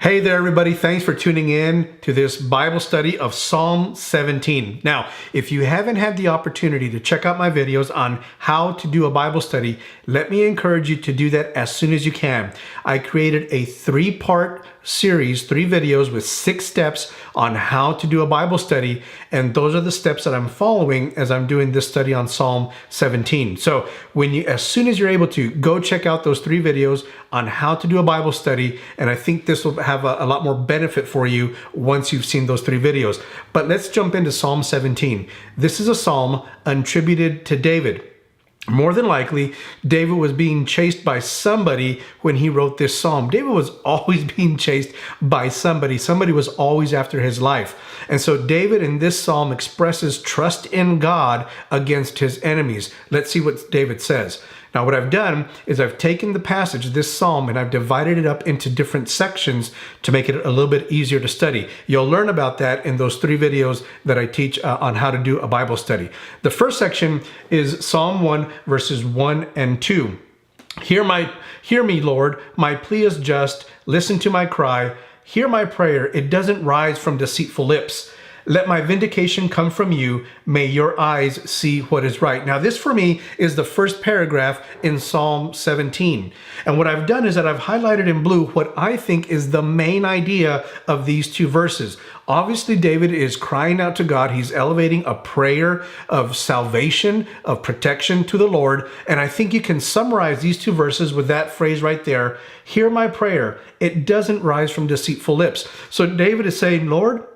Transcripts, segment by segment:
Hey there, everybody. Thanks for tuning in to this Bible study of Psalm 17. Now, if you haven't had the opportunity to check out my videos on how to do a Bible study, let me encourage you to do that as soon as you can. I created a three-part series, 3 videos with 6 steps on how to do a Bible study, and those are the steps that I'm following as I'm doing this study on Psalm 17. So as soon as you're able to, go check out those 3 videos on how to do a Bible study, and I think this will have a lot more benefit for you once you've seen those 3 videos. But let's jump into Psalm 17. This is a psalm attributed to David. More than likely, David was being chased by somebody when he wrote this psalm. David was always being chased by somebody. Somebody was always after his life. And so David in this psalm expresses trust in God against his enemies. Let's see what David says. Now, what I've done is I've taken the passage, this psalm, and I've divided it up into different sections to make it a little bit easier to study. You'll learn about that in those 3 videos that I teach on how to do a Bible study. The first section is Psalm 1, verses 1 and 2. Hear me, Lord, my plea is just. Listen to my cry. Hear my prayer. It doesn't rise from deceitful lips. Let my vindication come from you. May your eyes see what is right. Now, this for me is the first paragraph in Psalm 17. And what I've done is that I've highlighted in blue what I think is the main idea of these 2 verses. Obviously, David is crying out to God. He's elevating a prayer of salvation, of protection to the Lord. And I think you can summarize these 2 verses with that phrase right there. Hear my prayer. It doesn't rise from deceitful lips. So David is saying, Lord,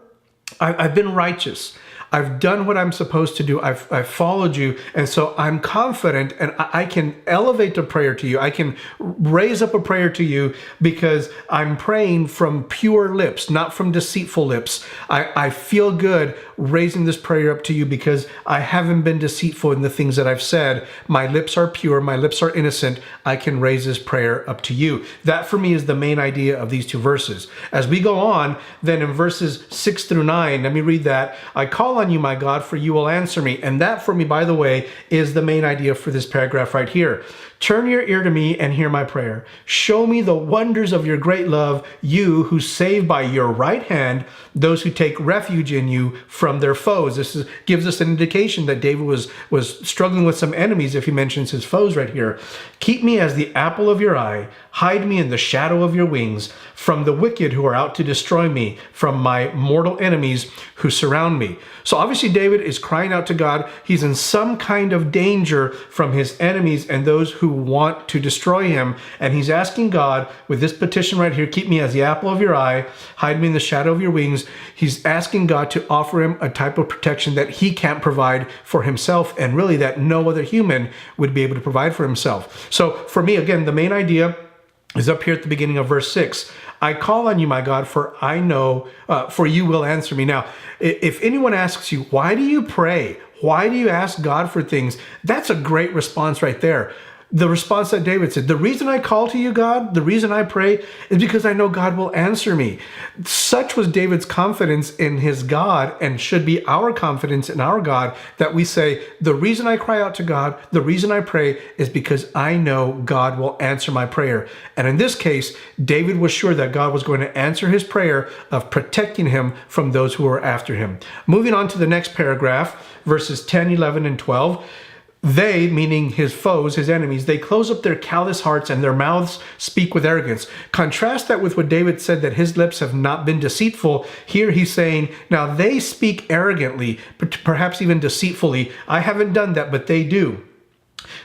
I've been righteous. I've done what I'm supposed to do. I've followed you. And so I'm confident and I can elevate a prayer to you. I can raise up a prayer to you because I'm praying from pure lips, not from deceitful lips. I feel good raising this prayer up to you because I haven't been deceitful in the things that I've said. My lips are pure. My lips are innocent. I can raise this prayer up to you. That for me is the main idea of these 2 verses. As we go on, then in verses 6 through 9, let me read that. I call on you, my God, for you will answer me. And that for me, by the way, is the main idea for this paragraph right here. Turn your ear to me and hear my prayer. Show me the wonders of your great love, you who save by your right hand those who take refuge in you from their foes. This gives us an indication that David was struggling with some enemies if he mentions his foes right here. Keep me as the apple of your eye. Hide me in the shadow of your wings from the wicked who are out to destroy me, from my mortal enemies who surround me. So obviously David is crying out to God. He's in some kind of danger from his enemies and those who want to destroy him. And he's asking God with this petition right here, keep me as the apple of your eye, hide me in the shadow of your wings. He's asking God to offer him a type of protection that he can't provide for himself and really that no other human would be able to provide for himself. So for me, again, the main idea is up here at the beginning of verse 6. I call on you, my God, for I know, for you will answer me. Now, if anyone asks you, why do you pray? Why do you ask God for things? That's a great response right there. The response that David said, the reason I call to you, God, the reason I pray is because I know God will answer me. Such was David's confidence in his God and should be our confidence in our God that we say, the reason I cry out to God, the reason I pray is because I know God will answer my prayer. And in this case, David was sure that God was going to answer his prayer of protecting him from those who were after him. Moving on to the next paragraph, verses 10, 11, and 12. They, meaning his foes, his enemies, they close up their callous hearts and their mouths speak with arrogance. Contrast that with what David said, that his lips have not been deceitful. Here he's saying, now they speak arrogantly, perhaps even deceitfully. I haven't done that, but they do.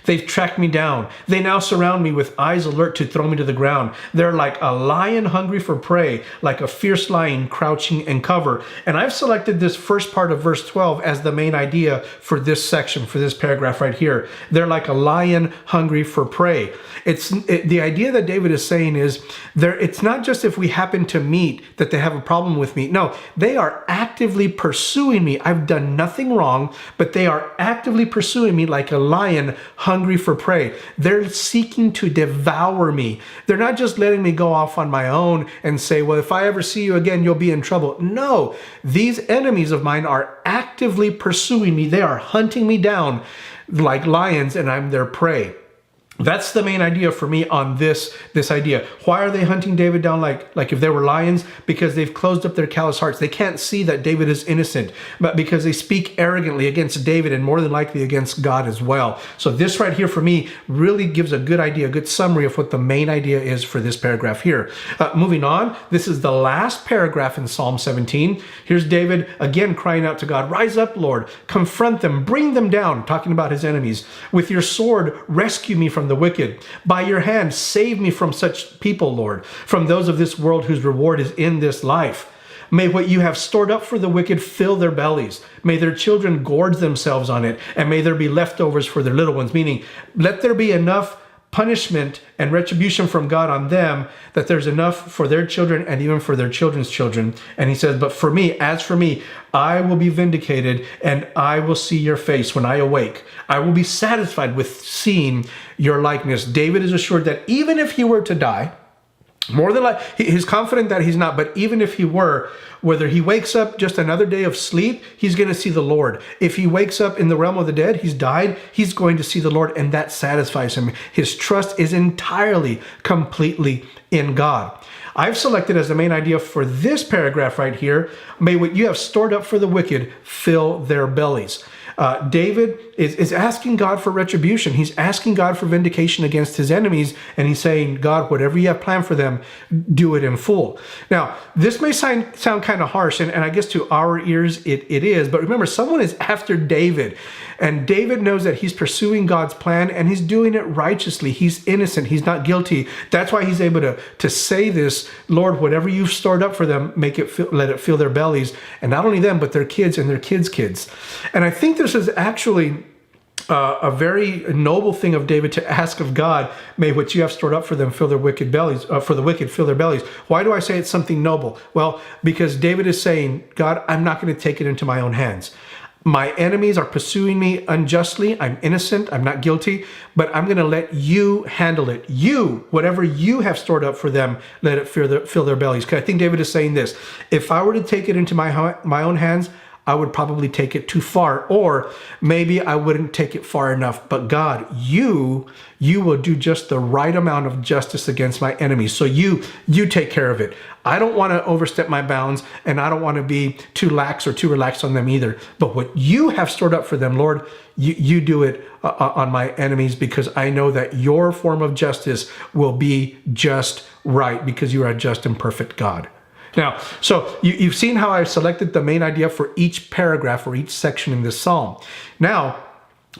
They've tracked me down. They now surround me with eyes alert to throw me to the ground. They're like a lion hungry for prey, like a fierce lion crouching in cover. And I've selected this first part of verse 12 as the main idea for this section, for this paragraph right here. They're like a lion hungry for prey. The idea that David is saying is, it's not just if we happen to meet that they have a problem with me. No, they are actively pursuing me. I've done nothing wrong, but they are actively pursuing me like a lion hungry for prey. They're seeking to devour me. They're not just letting me go off on my own and say, well, if I ever see you again, you'll be in trouble. No, these enemies of mine are actively pursuing me. They are hunting me down like lions and I'm their prey. That's the main idea for me on this idea. Why are they hunting David down like if they were lions? Because they've closed up their callous hearts. They can't see that David is innocent, but because they speak arrogantly against David and more than likely against God as well. So this right here for me really gives a good idea, a good summary of what the main idea is for this paragraph here. Moving on, this is the last paragraph in Psalm 17. Here's David again crying out to God, "Rise up, Lord, confront them, bring them down," talking about his enemies. "With your sword, rescue me from the wicked. By your hand, save me from such people, Lord, from those of this world whose reward is in this life. May what you have stored up for the wicked fill their bellies. May their children gorge themselves on it, and may there be leftovers for their little ones." Meaning, let there be enough punishment and retribution from God on them that there's enough for their children and even for their children's children. And he says, "But for me, as for me, I will be vindicated and I will see your face when I awake. I will be satisfied with seeing your likeness." David is assured that even if he were to die, more than likely, he's confident that he's not, but even if he were, whether he wakes up just another day of sleep, he's going to see the Lord. If he wakes up in the realm of the dead, he's died, he's going to see the Lord, and that satisfies him. His trust is entirely, completely in God. I've selected as the main idea for this paragraph right here, "May what you have stored up for the wicked fill their bellies." David is asking God for retribution. He's asking God for vindication against his enemies. And he's saying, "God, whatever you have planned for them, do it in full." Now, this may sound kind of harsh, and I guess to our ears it is. But remember, someone is after David. And David knows that he's pursuing God's plan and he's doing it righteously. He's innocent. He's not guilty. That's why he's able to say this, "Lord, whatever you've stored up for them, let it fill their bellies." And not only them, but their kids and their kids' kids. And I think this is actually a very noble thing of David to ask of God, "May what you have stored up for them fill their wicked bellies, for the wicked fill their bellies." Why do I say it's something noble? Well, because David is saying, "God, I'm not going to take it into my own hands. My enemies are pursuing me unjustly. I'm innocent. I'm not guilty, but I'm going to let you handle it. You, whatever you have stored up for them, let it fill their bellies." Because I think David is saying this: if I were to take it into my own hands, I would probably take it too far, or maybe I wouldn't take it far enough. But God, you will do just the right amount of justice against my enemies. So you take care of it. I don't want to overstep my bounds, and I don't want to be too lax or too relaxed on them either. But what you have stored up for them, Lord, you do it on my enemies, because I know that your form of justice will be just right, because you are a just and perfect God. Now, so you've seen how I've selected the main idea for each paragraph or each section in this psalm. Now,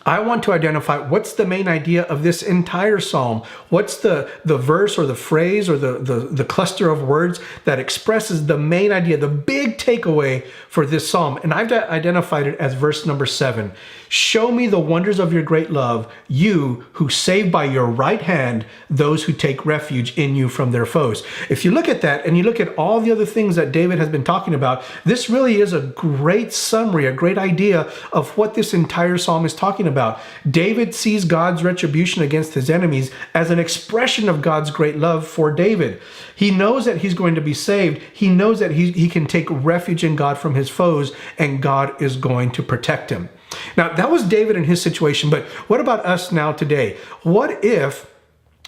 I want to identify what's the main idea of this entire psalm. What's the verse or the phrase or the cluster of words that expresses the main idea, the big takeaway for this psalm. And I've identified it as verse number 7. "Show me the wonders of your great love, you who save by your right hand those who take refuge in you from their foes." If you look at that and you look at all the other things that David has been talking about, this really is a great summary, a great idea of what this entire psalm is talking about. David sees God's retribution against his enemies as an expression of God's great love for David. He knows that he's going to be saved. He knows that he can take refuge in God from his foes, and God is going to protect him. Now, that was David in his situation, but what about us now today? What if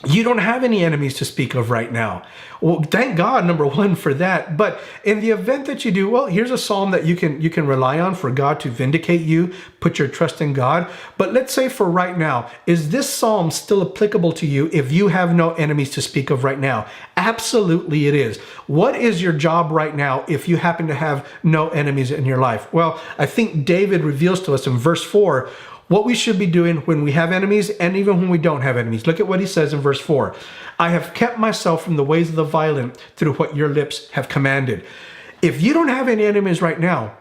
you don't have any enemies to speak of right now? Well, thank God, number one, for that. But in the event that you do, well, here's a psalm that you can rely on for God to vindicate you, put your trust in God. But let's say for right now, is this psalm still applicable to you if you have no enemies to speak of right now? Absolutely it is. What is your job right now if you happen to have no enemies in your life? Well, I think David reveals to us in verse 4 what we should be doing when we have enemies and even when we don't have enemies. Look at what he says in verse 4. "I have kept myself from the ways of the violent through what your lips have commanded." If you don't have any enemies right now,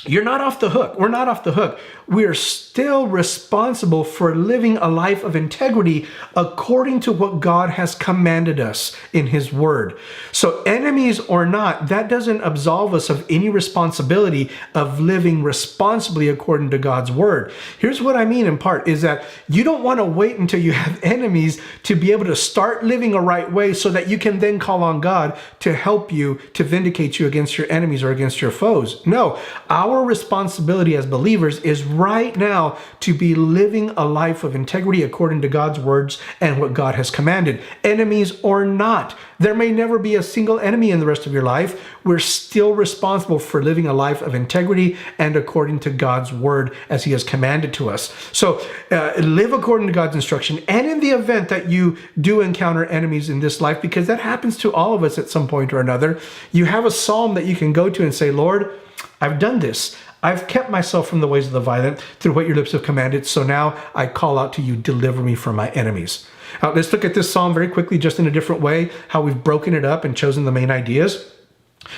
you're not off the hook. We're not off the hook. We are still responsible for living a life of integrity according to what God has commanded us in his word. So enemies or not, that doesn't absolve us of any responsibility of living responsibly according to God's word. Here's what I mean in part is that you don't want to wait until you have enemies to be able to start living a right way so that you can then call on God to help you, to vindicate you against your enemies or against your foes. No, our our responsibility as believers is right now to be living a life of integrity according to God's words and what God has commanded. Enemies or not. There may never be a single enemy in the rest of your life. We're still responsible for living a life of integrity and according to God's word as he has commanded to us. So live according to God's instruction. And in the event that you do encounter enemies in this life, because that happens to all of us at some point or another, you have a psalm that you can go to and say, Lord, I've done this. I've kept myself from the ways of the violent through what your lips have commanded. So now I call out to you, deliver me from my enemies. Now, let's look at this psalm very quickly, just in a different way, how we've broken it up and chosen the main ideas.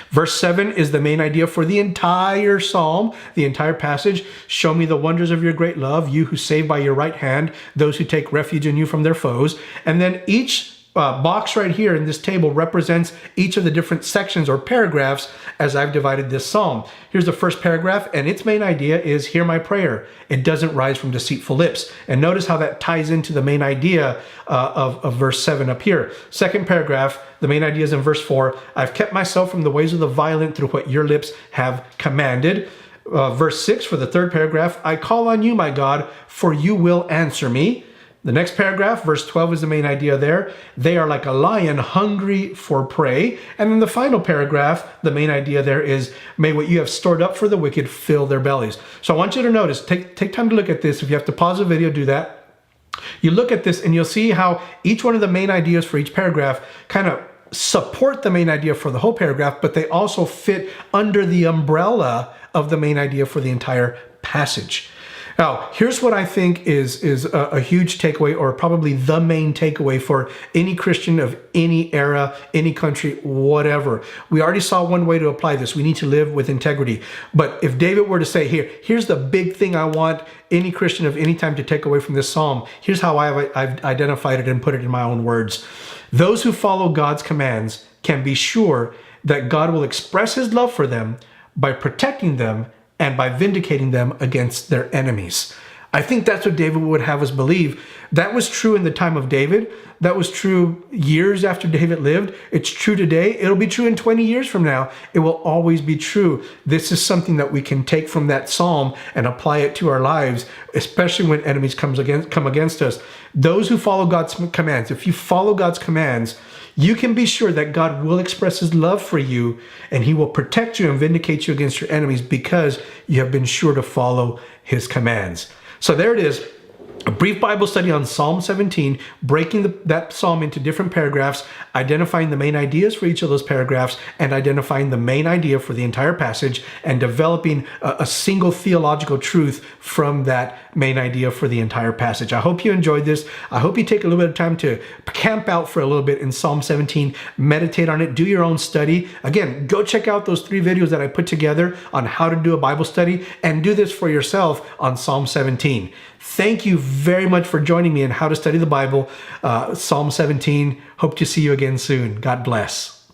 Verse 7 is the main idea for the entire psalm, the entire passage. Show me the wonders of your great love, you who save by your right hand, those who take refuge in you from their foes. And then each box right here in this table represents each of the different sections or paragraphs as I've divided this psalm. Here's the first paragraph, and its main idea is, hear my prayer. It doesn't rise from deceitful lips. And notice how that ties into the main idea of verse 7 up here. Second paragraph, the main idea is in verse 4, I've kept myself from the ways of the violent through what your lips have commanded. Verse 6 for the third paragraph, I call on you, my God, for you will answer me. The next paragraph, verse 12, is the main idea there. They are like a lion hungry for prey. And then the final paragraph, the main idea there is, may what you have stored up for the wicked fill their bellies. So I want you to notice, take time to look at this. If you have to pause the video, do that. You look at this and you'll see how each one of the main ideas for each paragraph kind of support the main idea for the whole paragraph, but they also fit under the umbrella of the main idea for the entire passage. Now, here's what I think is a huge takeaway, or probably the main takeaway for any Christian of any era, any country, whatever. We already saw one way to apply this. We need to live with integrity. But if David were to say, here's the big thing I want any Christian of any time to take away from this psalm, here's how I've identified it and put it in my own words. Those who follow God's commands can be sure that God will express his love for them by protecting them and by vindicating them against their enemies. I think that's what David would have us believe. That was true in the time of David. That was true years after David lived. It's true today. It'll be true in 20 years from now. It will always be true. This is something that we can take from that psalm and apply it to our lives, especially when enemies come against us. Those who follow God's commands, if you follow God's commands, you can be sure that God will express his love for you and he will protect you and vindicate you against your enemies because you have been sure to follow his commands. So there it is. A brief Bible study on Psalm 17, breaking that psalm into different paragraphs, identifying the main ideas for each of those paragraphs, and identifying the main idea for the entire passage, and developing a single theological truth from that main idea for the entire passage. I hope you enjoyed this. I hope you take a little bit of time to camp out for a little bit in Psalm 17, meditate on it, do your own study. Again, go check out those 3 videos that I put together on how to do a Bible study, and do this for yourself on Psalm 17. Thank you very much for joining me in How to Study the Bible, Psalm 17. Hope to see you again soon. God bless.